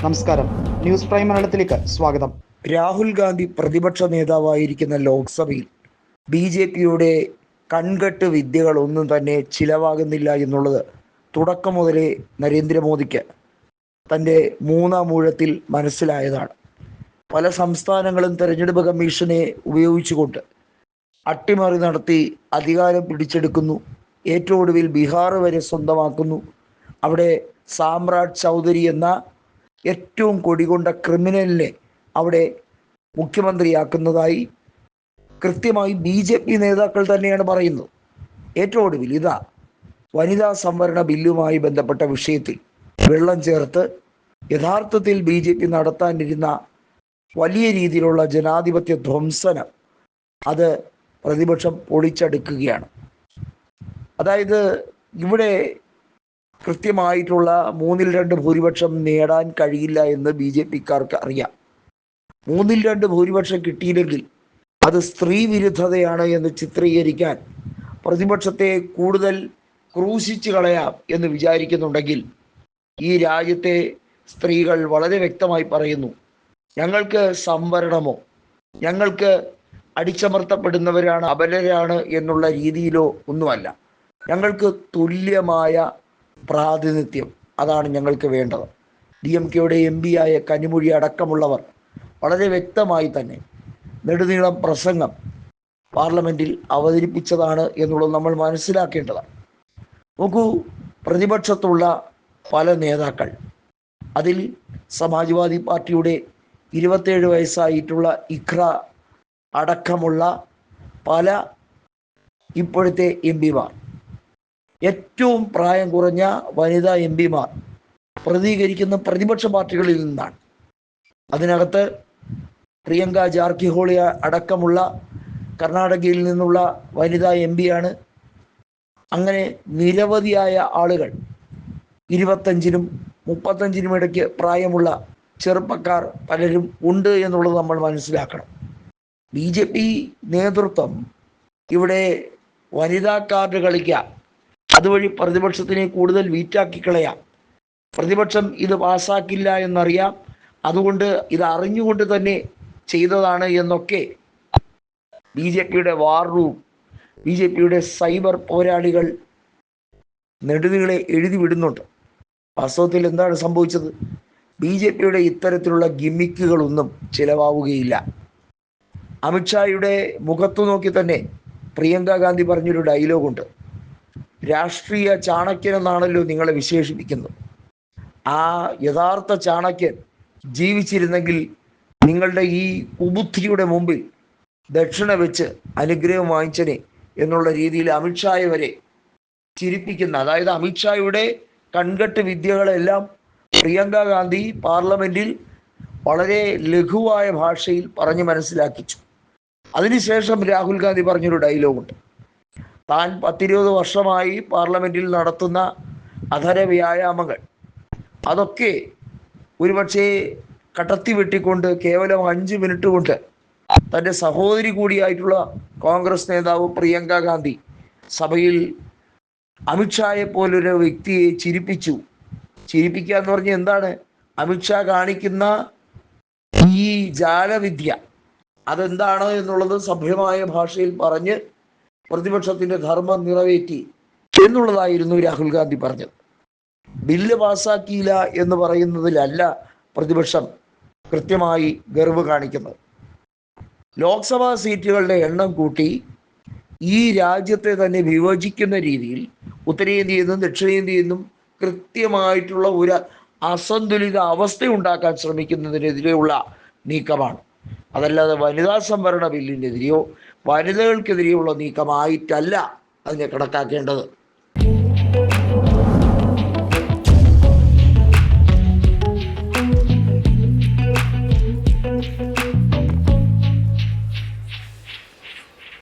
നമസ്കാരം. News prime മലയാളത്തിലേക്ക് സ്വാഗതം. രാഹുൽ ഗാന്ധി പ്രതിപക്ഷ നേതാവായിരിക്കുന്ന ലോക്സഭയിൽ BJPയുടെ കൺകെട്ട് വിദ്യകളൊന്നും തന്നെ ചിലവാകുന്നില്ല എന്നുള്ളത് തുടക്കം മുതലേ നരേന്ദ്രമോദിക്ക് തൻ്റെ മൂന്നാം ഊഴത്തിൽ മനസ്സിലായതാണ്. പല സംസ്ഥാനങ്ങളും തെരഞ്ഞെടുപ്പ് കമ്മീഷനെ ഉപയോഗിച്ചുകൊണ്ട് അട്ടിമറി നടത്തി അധികാരം പിടിച്ചെടുക്കുന്നു. ഏറ്റവും ഒടുവിൽ ബീഹാർ വരെ സ്വന്തമാക്കുന്നു. അവിടെ സാമ്രാജ് ചൗധരി എന്ന ഏറ്റവും കൊടികൊണ്ട ക്രിമിനലിനെ അവിടെ മുഖ്യമന്ത്രിയാക്കുന്നതായി കൃത്യമായി BJP നേതാക്കൾ തന്നെയാണ് പറയുന്നത്. ഏറ്റവും ഒടുവിൽ ഇതാ വനിതാ സംവരണ ബില്ലുമായി ബന്ധപ്പെട്ട വിഷയത്തിൽ വെള്ളം ചേർത്ത് യഥാർത്ഥത്തിൽ BJP നടത്താനിരുന്ന വലിയ രീതിയിലുള്ള ജനാധിപത്യ ധ്വംസനം അത് പ്രതിപക്ഷം പൊളിച്ചെടുക്കുകയാണ്. അതായത് ഇവിടെ കൃത്യമായിട്ടുള്ള 2/3 ഭൂരിപക്ഷം നേടാൻ കഴിയില്ല എന്ന് BJPക്കാർക്ക് അറിയാം. 2/3 ഭൂരിപക്ഷം കിട്ടിയില്ലെങ്കിൽ അത് സ്ത്രീ വിരുദ്ധതയാണ് എന്ന് ചിത്രീകരിക്കാൻ പ്രതിപക്ഷത്തെ കൂടുതൽ ക്രൂശിച്ചു കളയാം എന്ന് വിചാരിക്കുന്നുണ്ടെങ്കിൽ ഈ രാജ്യത്തെ സ്ത്രീകൾ വളരെ വ്യക്തമായി പറയുന്നു, ഞങ്ങൾക്ക് സംവരണമോ ഞങ്ങൾക്ക് അടിച്ചമർത്തപ്പെടുന്നവരാണ് അബലരാണ് എന്നുള്ള രീതിയിലോ ഒന്നുമല്ല. ഞങ്ങൾക്ക് തുല്യമായ പ്രാതിനിധ്യം, അതാണ് ഞങ്ങൾക്ക് വേണ്ടത്. DMKയുടെ MP ആയ കനിമൊഴി അടക്കമുള്ളവർ വളരെ വ്യക്തമായി തന്നെ നെടുനീളം പ്രസംഗം പാർലമെൻറ്റിൽ അവതരിപ്പിച്ചതാണ് എന്നുള്ളത് നമ്മൾ മനസ്സിലാക്കേണ്ടതാണ്. നോക്കൂ, പ്രതിപക്ഷത്തുള്ള പല നേതാക്കൾ, അതിൽ സമാജ്വാദി പാർട്ടിയുടെ 27 വയസ്സായിട്ടുള്ള ഇഖ്ര അടക്കമുള്ള പല ഇപ്പോഴത്തെ MP-മാർ, ഏറ്റവും പ്രായം കുറഞ്ഞ വനിതാ MP-മാർ പ്രതികരിക്കുന്ന പ്രതിപക്ഷ പാർട്ടികളിൽ നിന്നാണ്. അതിനകത്ത് പ്രിയങ്ക ജാർക്കിഹോളി അടക്കമുള്ള കർണാടകയിൽ നിന്നുള്ള വനിതാ MP-യാണ്. അങ്ങനെ നിരവധിയായ ആളുകൾ 25-നും 35-നും ഇടയ്ക്ക് പ്രായമുള്ള ചെറുപ്പക്കാർ പലരും ഉണ്ട് എന്നുള്ളത് നമ്മൾ മനസ്സിലാക്കണം. BJP നേതൃത്വം ഇവിടെ വനിതാ കാർഡ് കളിക്കാം, അതുവഴി പ്രതിപക്ഷത്തിനെ കൂടുതൽ വീറ്റാക്കി കളയാം. പ്രതിപക്ഷം ഇത് പാസ്സാക്കില്ല എന്നറിയാം, അതുകൊണ്ട് ഇത് അറിഞ്ഞുകൊണ്ട് തന്നെ ചെയ്തതാണ് എന്നൊക്കെ BJPയുടെ വാർ റൂം, BJPയുടെ സൈബർ പോരാളികൾ നെടുനീളെ എഴുതി വിടുന്നുണ്ട്. വാസ്തവത്തിൽ എന്താണ് സംഭവിച്ചത്? BJPയുടെ ഇത്തരത്തിലുള്ള ഗിമ്മിക്കുകളൊന്നും ചിലവാവുകയില്ല. അമിത്ഷായുടെ മുഖത്തു നോക്കി തന്നെ പ്രിയങ്ക ഗാന്ധി പറഞ്ഞൊരു ഡയലോഗുണ്ട്, രാഷ്ട്രീയ ചാണക്യൻ എന്നാണല്ലോ നിങ്ങളെ വിശേഷിപ്പിക്കുന്നത്. ആ യഥാർത്ഥ ചാണക്യൻ ജീവിച്ചിരുന്നെങ്കിൽ നിങ്ങളുടെ ഈ കുബുദ്ധിയുടെ മുമ്പിൽ ദക്ഷിണ വെച്ച് അനുഗ്രഹം വാങ്ങിച്ചനെ എന്നുള്ള രീതിയിൽ അമിത്ഷായെ വരെ ചിരിപ്പിക്കുന്ന, അതായത് അമിത്ഷായുടെ കൺകെട്ട് വിദ്യകളെല്ലാം പ്രിയങ്ക ഗാന്ധി പാർലമെൻറ്റിൽ വളരെ ലഘുവായ ഭാഷയിൽ പറഞ്ഞ് മനസ്സിലാക്കിച്ചു. അതിനുശേഷം രാഹുൽ ഗാന്ധി പറഞ്ഞൊരു ഡയലോഗുണ്ട്, താൻ 10-20 വർഷമായി പാർലമെൻറ്റിൽ നടത്തുന്ന അധര വ്യായാമങ്ങൾ അതൊക്കെ ഒരുപക്ഷെ കടത്തി വെട്ടിക്കൊണ്ട് കേവലം 5 മിനിറ്റ് കൊണ്ട് തൻ്റെ സഹോദരി കൂടിയായിട്ടുള്ള കോൺഗ്രസ് നേതാവ് പ്രിയങ്ക ഗാന്ധി സഭയിൽ അമിത്ഷായെ പോലൊരു വ്യക്തിയെ ചിരിപ്പിക്കുക എന്ന് പറഞ്ഞാൽ എന്താണ്? അമിത്ഷാ കാണിക്കുന്ന ഈ ജാലവിദ്യ അതെന്താണ് എന്നുള്ളത് സഭ്യമായ ഭാഷയിൽ പറഞ്ഞ് പ്രതിപക്ഷത്തിൻ്റെ ധർമ്മം നിറവേറ്റി എന്നുള്ളതായിരുന്നു രാഹുൽ ഗാന്ധി പറഞ്ഞത്. ബില്ല് പാസ്സാക്കിയില്ല എന്ന് പറയുന്നതിലല്ല പ്രതിപക്ഷം കൃത്യമായി ഗർവ് കാണിക്കുന്നത്. ലോക്സഭാ സീറ്റുകളുടെ എണ്ണം കൂട്ടി ഈ രാജ്യത്തെ തന്നെ വിഭജിക്കുന്ന രീതിയിൽ ഉത്തരേന്ത്യയിൽ നിന്നും ദക്ഷിണേന്ത്യയിൽ നിന്നും കൃത്യമായിട്ടുള്ള ഒരു അസന്തുലിത അവസ്ഥ ഉണ്ടാക്കാൻ ശ്രമിക്കുന്നതിനെതിരെയുള്ള നീക്കമാണ്. അതല്ലാതെ വനിതാ സംവരണ ബില്ലിനെതിരെയോ വനിതകൾക്കെതിരെയുള്ള നീക്കമായിട്ടല്ല അതിനെ കണക്കാക്കേണ്ടത്.